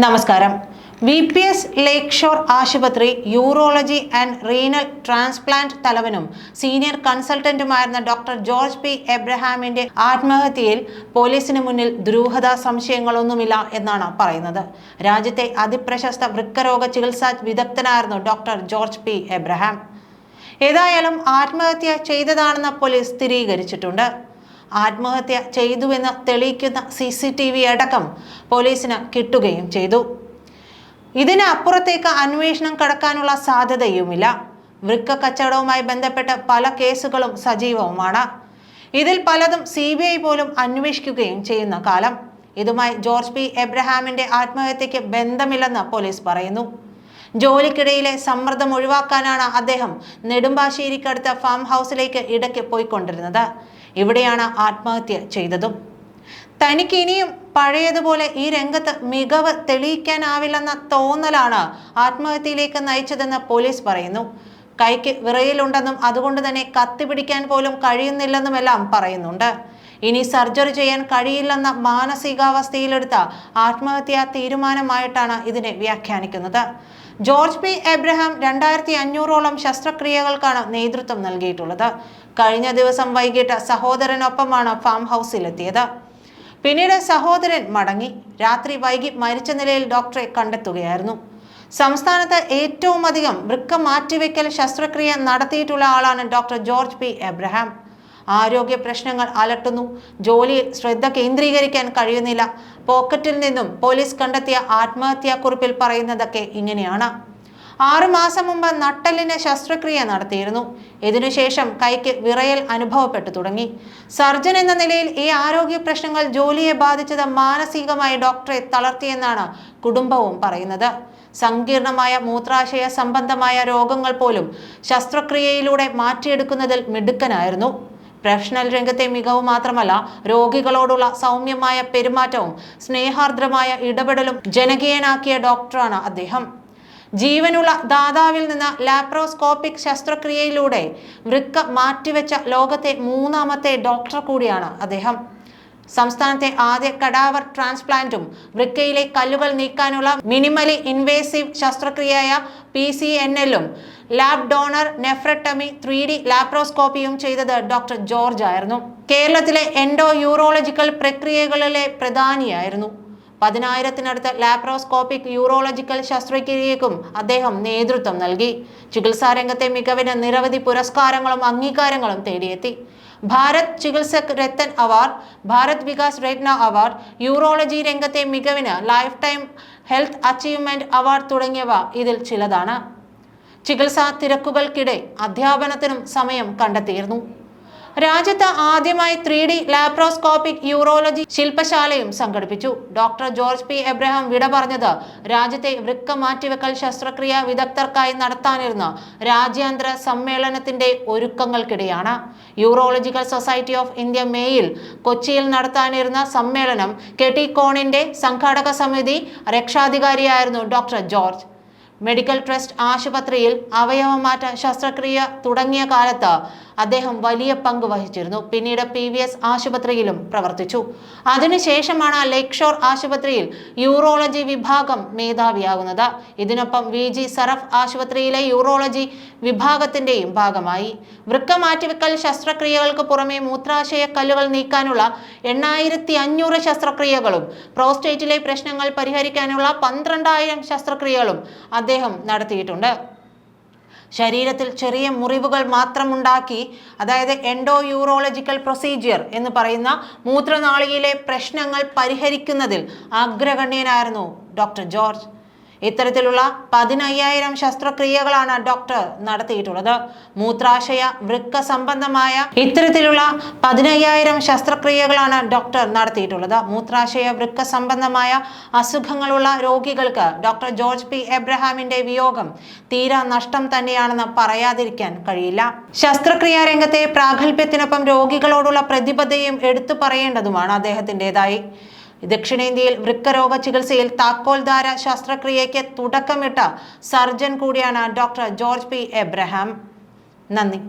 നമസ്കാരം. VPS Lakeshore ആശുപത്രി urology and renal transplant തലവനും സീനിയർ കൺസൾട്ടന്റുമായിരുന്ന ഡോക്ടർ ജോർജ് പി എബ്രഹാമിന്റെ ആത്മഹത്യയിൽ പോലീസിന് മുന്നിൽ ദുരൂഹതാ സംശയങ്ങളൊന്നുമില്ല എന്നാണ് പറയുന്നത്. രാജ്യത്തെ അതിപ്രശസ്ത വൃക്കരോഗ ചികിത്സാ വിദഗ്ധനായിരുന്നു ഡോക്ടർ ജോർജ് പി എബ്രഹാം. ഏതായാലും ആത്മഹത്യ ചെയ്തതാണെന്ന് പോലീസ് സ്ഥിരീകരിച്ചിട്ടുണ്ട്. ആത്മഹത്യ ചെയ്തുവെന്ന് തെളിയിക്കുന്ന CCTV അടക്കം പോലീസിന് കിട്ടുകയും ചെയ്തു. ഇതിന് അപ്പുറത്തേക്ക് അന്വേഷണം കടക്കാനുള്ള സാധ്യതയുമില്ല. വൃക്ക കച്ചവടവുമായി ബന്ധപ്പെട്ട പല കേസുകളും സജീവവുമാണ്. ഇതിൽ പലതും CBI പോലും അന്വേഷിക്കുകയും ചെയ്യുന്ന കാലം. ഇതുമായി ജോർജ് പി എബ്രഹാമിന്റെ ആത്മഹത്യക്ക് ബന്ധമില്ലെന്ന് പോലീസ് പറയുന്നു. ജോലിക്കിടയിലെ സമ്മർദ്ദം ഒഴിവാക്കാനാണ് അദ്ദേഹം നെടുമ്പാശ്ശേരിക്കടുത്ത ഫാം ഹൗസിലേക്ക് ഇടയ്ക്ക് പോയിക്കൊണ്ടിരുന്നത്. ഇവിടെയാണ് ആത്മഹത്യ ചെയ്തതും. തനിക്ക് ഇനിയും പഴയതുപോലെ ഈ രംഗത്ത് മികവ് തെളിയിക്കാനാവില്ലെന്ന തോന്നലാണ് ആത്മഹത്യയിലേക്ക് നയിച്ചതെന്ന് പോലീസ് പറയുന്നു. കൈക്ക് വിറയലുണ്ടെന്നും അതുകൊണ്ട് തന്നെ കത്തിപിടിക്കാൻ പോലും കഴിയുന്നില്ലെന്നുമെല്ലാം പറയുന്നുണ്ട്. ഇനി സർജറി ചെയ്യാൻ കഴിയില്ലെന്ന മാനസികാവസ്ഥയിലെടുത്ത ആത്മഹത്യാ തീരുമാനമായിട്ടാണ് ഇതിനെ വ്യാഖ്യാനിക്കുന്നത്. ജോർജ് പി എബ്രഹാം 2500ഓളം ശസ്ത്രക്രിയകൾക്കാണ് നേതൃത്വം നൽകിയിട്ടുള്ളത്. കഴിഞ്ഞ ദിവസം വൈകിട്ട് സഹോദരനൊപ്പമാണ് ഫാം ഹൗസിലെത്തിയത്. പിന്നീട് സഹോദരൻ മടങ്ങി. രാത്രി വൈകി മരിച്ച നിലയിൽ ഡോക്ടറെ കണ്ടെത്തുകയായിരുന്നു. സംസ്ഥാനത്ത് ഏറ്റവും അധികം വൃക്ക മാറ്റിവെക്കൽ ശസ്ത്രക്രിയ നടത്തിയിട്ടുള്ള ആളാണ് ഡോക്ടർ ജോർജ് പി എബ്രഹാം. ആരോഗ്യ പ്രശ്നങ്ങൾ അലട്ടുന്നു. ജോലിയിൽ ശ്രദ്ധ കേന്ദ്രീകരിക്കാൻ കഴിയുന്നില്ല. പോക്കറ്റിൽ നിന്നും പോലീസ് കണ്ടെത്തിയ ആത്മഹത്യാക്കുറിപ്പിൽ പറയുന്നതൊക്കെ ഇങ്ങനെയാണ്. 6 മാസം മുമ്പ് നട്ടെല്ലിന് ശസ്ത്രക്രിയ നടത്തിയിരുന്നു. ഇതിനുശേഷം കൈക്ക് വിറയൽ അനുഭവപ്പെട്ടു തുടങ്ങി. സർജൻ എന്ന നിലയിൽ ഈ ആരോഗ്യ പ്രശ്നങ്ങൾ ജോലിയെ ബാധിച്ചത് മാനസികമായി ഡോക്ടറെ തളർത്തിയെന്നാണ് കുടുംബവും പറയുന്നത്. സങ്കീർണമായ മൂത്രാശയ സംബന്ധമായ രോഗങ്ങൾ പോലും ശസ്ത്രക്രിയയിലൂടെ മാറ്റിയെടുക്കുന്നതിൽ മിടുക്കനായിരുന്നു. പ്രൊഫഷണൽ രംഗത്തെ മികവ് മാത്രമല്ല, രോഗികളോടുള്ള സൗമ്യമായ പെരുമാറ്റവും സ്നേഹാർദ്രമായ ഇടപെടലും ജനകീയനാക്കിയ ഡോക്ടറാണ് അദ്ദേഹം. ജീവനുള്ള ദാതാവിൽ നിന്ന് ലാപ്രോസ്കോപ്പിക് ശസ്ത്രക്രിയയിലൂടെ വൃക്ക മാറ്റിവെച്ച ലോകത്തെ 3ാമത്തെ ഡോക്ടർ കൂടിയാണ് അദ്ദേഹം. സംസ്ഥാനത്തെ ആദ്യ കഡാവർ ട്രാൻസ്പ്ലാന്റും വൃക്കയിലെ കല്ലുകൾ നീക്കാനുള്ള മിനിമലി ഇൻവേസീവ് ശസ്ത്രക്രിയയായ PCNL-ഉം ലാബ് ഡോണർ നെഫ്രക്ടമി 3D ലാപ്രോസ്കോപ്പിയും ചെയ്തത് ഡോക്ടർ ജോർജ് ആയിരുന്നു. കേരളത്തിലെ എൻഡോ യൂറോളജിക്കൽ പ്രക്രിയകളിലെ പ്രധാനിയായിരുന്നു. 10,000-നടുത്ത് ലാപ്രോസ്കോപ്പിക് യൂറോളജിക്കൽ ശസ്ത്രക്രിയയ്ക്കും അദ്ദേഹം നേതൃത്വം നൽകി. ചികിത്സാ രംഗത്തെ മികവിന് നിരവധി പുരസ്കാരങ്ങളും അംഗീകാരങ്ങളും തേടിയെത്തി. ഭാരത് ചികിത്സക് രത്തൻ അവാർഡ്, ഭാരത് വികാസ് രത്ന അവാർഡ്, യൂറോളജി രംഗത്തെ മികവിന് life time health achievement award തുടങ്ങിയവ ഇതിൽ ചിലതാണ്. ചികിത്സാ തിരക്കുകൾക്കിടെ അധ്യാപനത്തിനും സമയം കണ്ടെത്തിയിരുന്നു. രാജ്യത്ത് ആദ്യമായി 3D ലാപ്രോസ്കോപ്പിക് യൂറോളജി ശില്പശാലയും സംഘടിപ്പിച്ചു. ഡോക്ടർ ജോർജ് പി എബ്രഹാം വിട പറഞ്ഞത് രാജ്യത്തെ വൃക്ക മാറ്റിവെക്കൽ ശസ്ത്രക്രിയ വിദഗ്ധർക്കായി നടത്താനിരുന്ന രാജ്യാന്തര സമ്മേളനത്തിന്റെ ഒരുക്കങ്ങൾക്കിടെയാണ്. യൂറോളജിക്കൽ സൊസൈറ്റി ഓഫ് ഇന്ത്യ മേയിൽ കൊച്ചിയിൽ നടത്താനിരുന്ന സമ്മേളനം കെട്ടിക്കോണിന്റെ സംഘാടക സമിതി രക്ഷാധികാരിയായിരുന്നു ഡോക്ടർ ജോർജ്. മെഡിക്കൽ ട്രസ്റ്റ് ആശുപത്രിയിൽ അവയവമാറ്റ ശസ്ത്രക്രിയ തുടങ്ങിയ കാലത്ത് അദ്ദേഹം വലിയ പങ്ക് വഹിച്ചിരുന്നു. പിന്നീട് PVS ആശുപത്രിയിലും പ്രവർത്തിച്ചു. അതിനുശേഷമാണ് ലേക്ക് ഷോർ ആശുപത്രിയിൽ യൂറോളജി വിഭാഗം മേധാവിയാകുന്നത്. ഇതിനൊപ്പം VG സറഫ് ആശുപത്രിയിലെ യൂറോളജി വിഭാഗത്തിന്റെയും ഭാഗമായി. വൃക്ക മാറ്റിവെക്കൽ ശസ്ത്രക്രിയകൾക്ക് പുറമെ മൂത്രാശയ കല്ലുകൾ നീക്കാനുള്ള 8,500 ശസ്ത്രക്രിയകളും പ്രോസ്റ്റേറ്റിലെ പ്രശ്നങ്ങൾ പരിഹരിക്കാനുള്ള 12,000 ശസ്ത്രക്രിയകളും അദ്ദേഹം നടത്തിയിട്ടുണ്ട്. ശരീരത്തിൽ ചെറിയ മുറിവുകൾ മാത്രമുണ്ടാക്കി, അതായത് എൻഡോ യൂറോളജിക്കൽ പ്രൊസീജിയർ എന്ന് പറയുന്ന മൂത്രനാളിയിലെ പ്രശ്നങ്ങൾ പരിഹരിക്കുന്നതിൽ അഗ്രഗണ്യനായിരുന്നു ഡോക്ടർ ജോർജ്. ഇത്തരത്തിലുള്ള 15,000 ശസ്ത്രക്രിയകളാണ് ഡോക്ടർ നടത്തിയിട്ടുള്ളത്. മൂത്രാശയ വൃക്ക സംബന്ധമായ ഇത്തരത്തിലുള്ള 15,000 ശസ്ത്രക്രിയകളാണ് ഡോക്ടർ നടത്തിയിട്ടുള്ളത്. മൂത്രാശയ വൃക്ക സംബന്ധമായ അസുഖങ്ങളുള്ള രോഗികൾക്ക് ഡോക്ടർ ജോർജ് പി എബ്രഹാമിന്റെ വിയോഗം തീരാ നഷ്ടം തന്നെയാണെന്ന് പറയാതിരിക്കാൻ കഴിയില്ല. ശസ്ത്രക്രിയാ രംഗത്തെ പ്രാഗൽഭ്യത്തിനൊപ്പം രോഗികളോടുള്ള പ്രതിബദ്ധതയും എടുത്തു പറയേണ്ടതുമാണ് അദ്ദേഹത്തിൻ്റെതായി. ദക്ഷിണേന്ത്യയിൽ വൃക്കരോഗ ചികിത്സയിൽ താക്കോൽദാര ശസ്ത്രക്രിയയ്ക്ക് തുടക്കമിട്ട സർജൻ കൂടിയാണ് ഡോക്ടർ ജോർജ് പി എബ്രഹാം. നന്ദി.